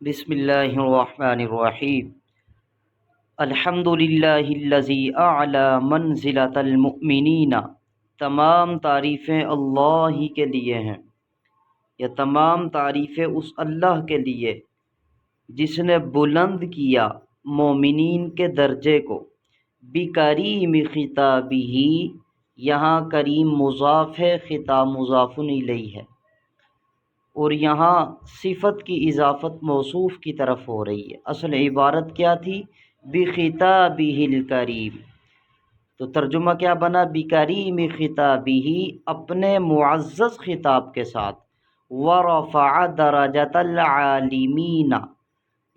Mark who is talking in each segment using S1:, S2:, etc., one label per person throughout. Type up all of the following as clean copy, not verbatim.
S1: بسم اللہ الرحمن الرحیم الحمد للہ الذی اعلی منزلۃ المؤمنین۔ تمام تعریفیں اللہ ہی کے لیے ہیں، یا تمام تعریفیں اس اللہ کے لیے جس نے بلند کیا مومنین کے درجے کو۔ بکریم خطابہ، یہاں کریم مضاف ہے، خطاب مضاف الیہ ہے، اور یہاں صفت کی اضافت موصوف کی طرف ہو رہی ہے۔ اصل عبارت کیا تھی؟ بخطابہ الکریم، تو ترجمہ کیا بنا؟ بکریم خطابہ، اپنے معزز خطاب کے ساتھ۔ ورفع درجۃ العالمین،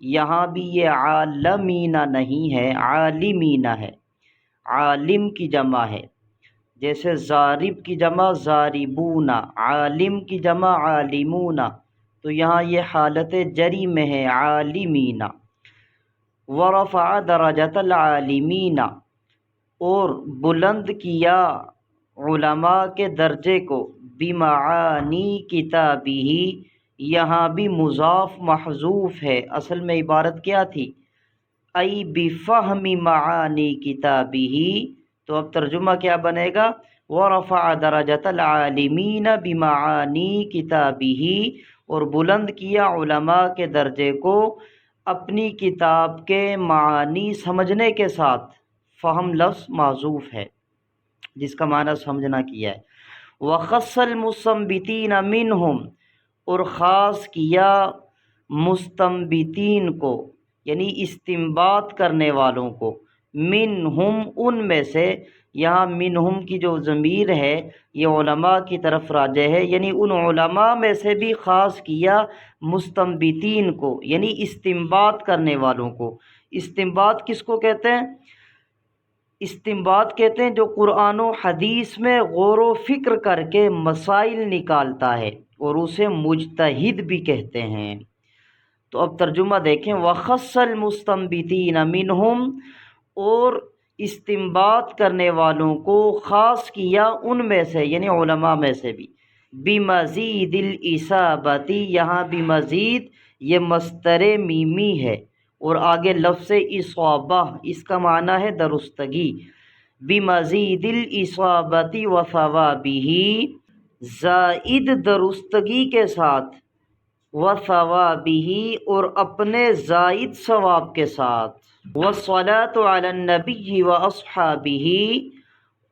S1: یہاں بھی یہ عالمین نہیں ہے، عالمین ہے، عالم کی جمع ہے، جیسے ضارب کی جمع ضاربون، عالم کی جمع عالمون، تو یہاں یہ حالت جری میں ہے، عالمین۔ ورفع درجۃ العالمین، اور بلند کیا علماء کے درجے کو، بمعانی کتابہ، یہاں بھی مضاف محذوف ہے، اصل میں عبارت کیا تھی؟ ای بفہم معانی کتابہ، تو اب ترجمہ کیا بنے گا؟ ورفع درجۃ العالمین بمعانی کتابہ، اور بلند کیا علماء کے درجے کو اپنی کتاب کے معانی سمجھنے کے ساتھ۔ فہم لفظ معذوف ہے جس کا معنی سمجھنا کیا ہے۔ وخص المستنبطین منہم، اور خاص کیا مستنبطین کو، یعنی استنباط کرنے والوں کو، منہم ان میں سے، یہاں منہم کی جو ضمیر ہے یہ علماء کی طرف راجع ہے، یعنی ان علماء میں سے بھی خاص کیا مستنبطین کو، یعنی استنباط کرنے والوں کو۔ استنباط کس کو کہتے ہیں؟ استنباط کہتے ہیں جو قرآن و حدیث میں غور و فکر کر کے مسائل نکالتا ہے، اور اسے مجتہد بھی کہتے ہیں۔ تو اب ترجمہ دیکھیں، وَخَصَّ الْمُسْتَنبِطِينَ مِنْهُمْ، اور استنباط کرنے والوں کو خاص کیا ان میں سے، یعنی علماء میں سے بھی۔ بِمَزِيدِ الْإِصَابَةِ، یہاں بمزید یہ مصدر میمی ہے، اور آگے لفظ اصابہ، اس کا معنی ہے درستگی۔ بِمَزِيدِ الْإِصَابَةِ وَثَوَابِهِ، زائد درستگی کے ساتھ، وَثَوَابِهِ، اور اپنے زائد ثواب کے ساتھ۔ وَالصَّلَاةُ عَلَى النَّبِيِّ وَأَصْحَابِهِ،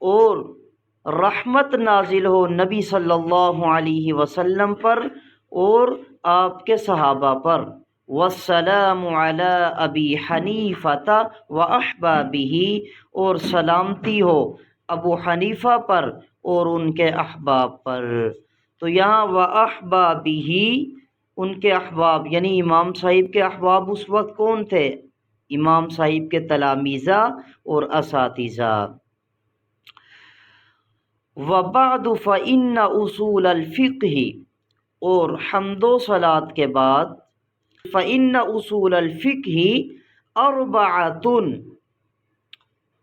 S1: اور رحمت نازل ہو نبی صلی اللہ علیہ وسلم پر اور آپ کے صحابہ پر۔ وَالسَّلَامُ عَلَى أَبِي حَنِيفَةَ وَأَحْبَابِهِ، اور سلامتی ہو ابو حنیفہ پر اور ان کے احباب پر۔ تو یہاں وَأَحْبَابِهِ، ان کے احباب، یعنی امام صاحب کے احباب اس وقت کون تھے؟ امام صاحب کے تلامذہ اور اساتذہ۔ وَبَعْدُ فَإِنَّ أُصُولَ الْفِقْهِ، اور حمد و صلات کے بعد، فَإِنَّ أُصُولَ الْفِقْهِ أَرْبَعَةٌ،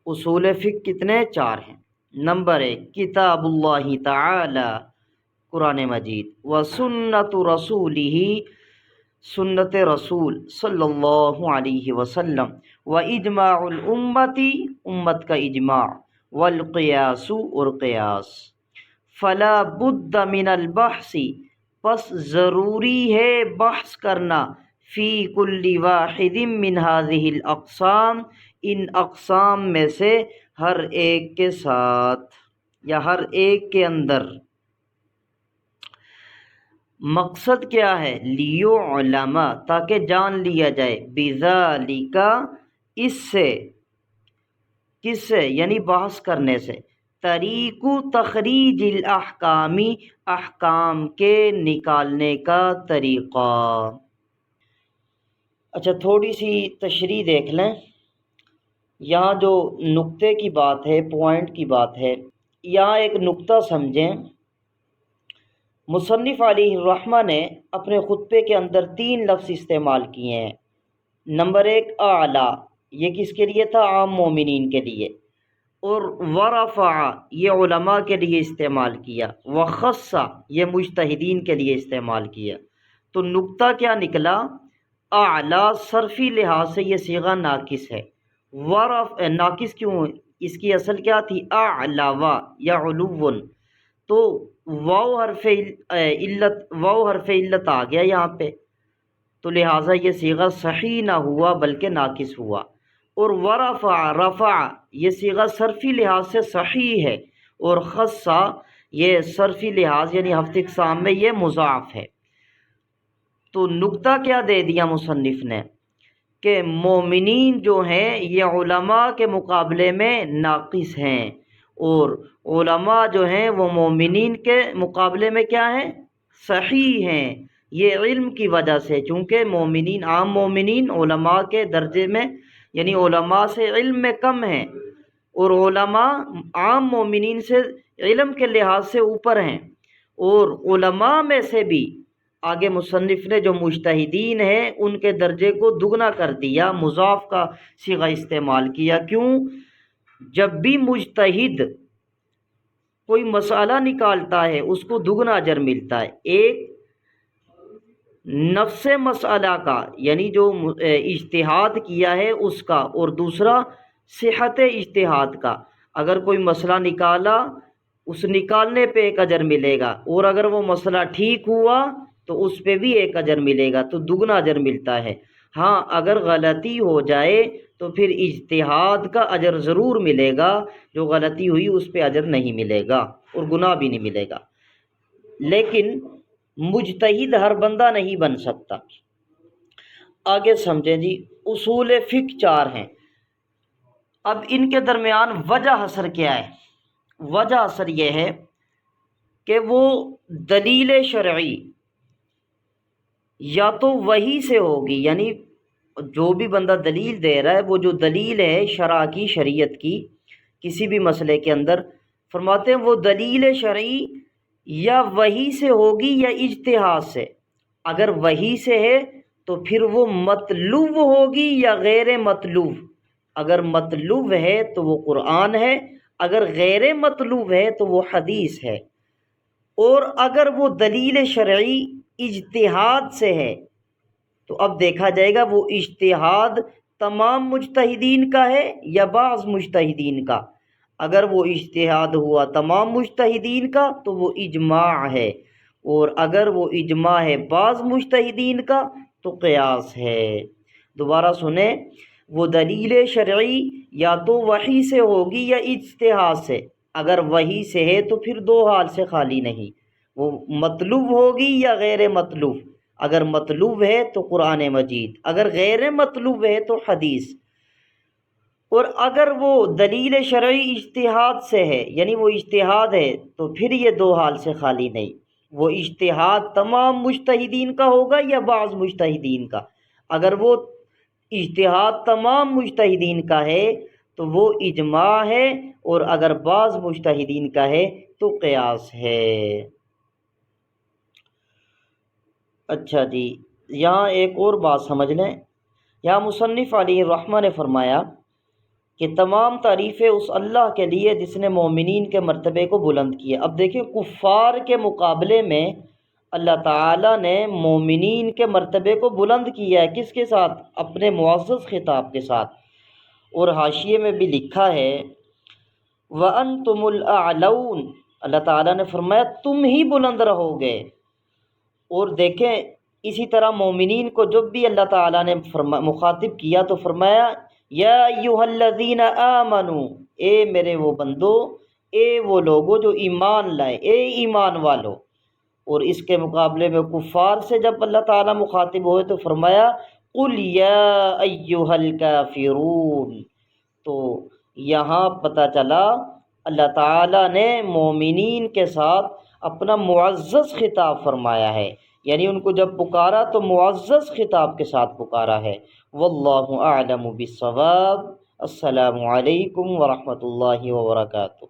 S1: اصول فقہ کتنے؟ 4 ہیں۔ نمبر 1 کتاب اللہ تعالی، قرآن مجید، وسنت رسولہ، سنت رسول صلی اللہ علیہ وسلم، واجماع الامت، امت کا اجماع، والقیاس، اور قیاس۔ فلا بد من البحث، پس ضروری ہے بحث کرنا، فی کل واحد من هذه الاقسام، ان اقسام میں سے ہر ایک کے ساتھ یا ہر ایک کے اندر۔ مقصد کیا ہے؟ لیعلم، تاکہ جان لیا جائے، بذالک، اس سے، کس سے؟ یعنی بحث کرنے سے، طریق تخریج الاحکام، احکام کے نکالنے کا طریقہ۔ اچھا، تھوڑی سی تشریح دیکھ لیں۔ یہاں جو نقطے کی بات ہے، پوائنٹ کی بات ہے، یہاں ایک نقطہ سمجھیں۔ مصنف علیہ الرحمہ نے اپنے خطبے کے اندر 3 لفظ استعمال کیے ہیں۔ نمبر 1 اعلی، یہ کس کے لیے تھا؟ عام مومنین کے لیے۔ اور ورفع، یہ علماء کے لیے استعمال کیا۔ وخص، یہ مجتہدین کے لیے استعمال کیا۔ تو نقطہ کیا نکلا؟ اعلیٰ صرفی لحاظ سے یہ صیغہ ناقص ہے۔ ورف ناقص کیوں؟ اس کی اصل کیا تھی؟ اعلاوا یا علون، تو واو حرف علت آ گیا یہاں پہ، تو لہٰذا یہ صیغہ صحیح نہ ہوا بلکہ ناقص ہوا۔ اور ورفع رفع یہ صیغہ صرفی لحاظ سے صحیح ہے، اور خصہ یہ صرفی لحاظ یعنی ہفت اقسام میں یہ مضاعف ہے۔ تو نکتہ کیا دے دیا مصنف نے کہ مومنین جو ہیں یہ علماء کے مقابلے میں ناقص ہیں، اور علماء جو ہیں وہ مومنین کے مقابلے میں کیا ہیں؟ صحیح ہیں۔ یہ علم کی وجہ سے، چونکہ مومنین عام مومنین علماء کے درجے میں یعنی علماء سے علم میں کم ہیں، اور علماء عام مومنین سے علم کے لحاظ سے اوپر ہیں، اور علماء میں سے بھی آگے مصنف نے جو مجتہدین ہیں ان کے درجے کو دگنا کر دیا، مضاف کا صیغہ استعمال کیا۔ کیوں؟ جب بھی مجتہد کوئی مسئلہ نکالتا ہے اس کو دگنا اجر ملتا ہے، ایک نفس مسئلہ کا یعنی جو اجتہاد کیا ہے اس کا، اور دوسرا صحت اجتہاد کا۔ اگر کوئی مسئلہ نکالا اس نکالنے پہ ایک اجر ملے گا، اور اگر وہ مسئلہ ٹھیک ہوا تو اس پہ بھی ایک اجر ملے گا، تو دگنا اجر ملتا ہے۔ ہاں اگر غلطی ہو جائے تو پھر اجتہاد کا اجر ضرور ملے گا، جو غلطی ہوئی اس پہ اجر نہیں ملے گا اور گناہ بھی نہیں ملے گا۔ لیکن مجتہد ہر بندہ نہیں بن سکتا۔ آگے سمجھیں جی، اصول فقہ 4 ہیں، اب ان کے درمیان وجہ حسر کیا ہے؟ وجہ حسر یہ ہے کہ وہ دلیل شرعی یا تو وحی سے ہوگی، یعنی جو بھی بندہ دلیل دے رہا ہے وہ جو دلیل ہے شرع کی، شریعت کی کسی بھی مسئلے کے اندر، فرماتے ہیں وہ دلیل شرعی یا وحی سے ہوگی یا اجتہاد سے۔ اگر وحی سے ہے تو پھر وہ مطلوب ہوگی یا غیر مطلوب۔ اگر مطلوب ہے تو وہ قرآن ہے، اگر غیر مطلوب ہے تو وہ حدیث ہے۔ اور اگر وہ دلیل شرعی اجتہاد سے ہے تو اب دیکھا جائے گا وہ اجتہاد تمام مجتہدین کا ہے یا بعض مجتہدین کا۔ اگر وہ اجتہاد ہوا تمام مجتہدین کا تو وہ اجماع ہے، اور اگر وہ اجماع ہے بعض مجتہدین کا تو قیاس ہے۔ دوبارہ سنیں، وہ دلیل شرعی یا تو وحی سے ہوگی یا اجتہاد سے۔ اگر وحی سے ہے تو پھر دو حال سے خالی نہیں، وہ مطلوب ہوگی یا غیر مطلوب۔ اگر مطلوب ہے تو قرآن مجید، اگر غیر مطلوب ہے تو حدیث۔ اور اگر وہ دلیل شرعی اجتہاد سے ہے یعنی وہ اجتہاد ہے تو پھر یہ دو حال سے خالی نہیں، وہ اجتہاد تمام مجتہدین کا ہوگا یا بعض مجتہدین کا۔ اگر وہ اجتہاد تمام مجتہدین کا ہے تو وہ اجماع ہے، اور اگر بعض مجتہدین کا ہے تو قیاس ہے۔ اچھا جی، یہاں ایک اور بات سمجھ لیں، یہاں مصنف علیہ الرحمہ نے فرمایا کہ تمام تعریفیں اس اللہ کے لیے جس نے مومنین کے مرتبے کو بلند کیا۔ اب دیکھیں کفار کے مقابلے میں اللہ تعالیٰ نے مومنین کے مرتبے کو بلند کیا ہے، کس کے ساتھ؟ اپنے معزز خطاب کے ساتھ۔ اور حاشیے میں بھی لکھا ہے وَأَنْتُمُ الْأَعْلَوْنَ، اللہ تعالیٰ نے فرمایا تم ہی بلند رہو گے۔ اور دیکھیں اسی طرح مومنین کو جب بھی اللہ تعالیٰ نے مخاطب کیا تو فرمایا یا ایھا الذین آمنو، اے میرے وہ بندو، اے وہ لوگو جو ایمان لائے، اے ایمان والو۔ اور اس کے مقابلے میں کفار سے جب اللہ تعالیٰ مخاطب ہوئے تو فرمایا قل یا ایھا الکافرون۔ تو یہاں پتہ چلا اللہ تعالیٰ نے مومنین کے ساتھ اپنا معزز خطاب فرمایا ہے، یعنی ان کو جب پکارا تو معزز خطاب کے ساتھ پکارا ہے۔ واللہ اعلم بالصواب۔ السلام علیکم ورحمۃ اللہ وبرکاتہ۔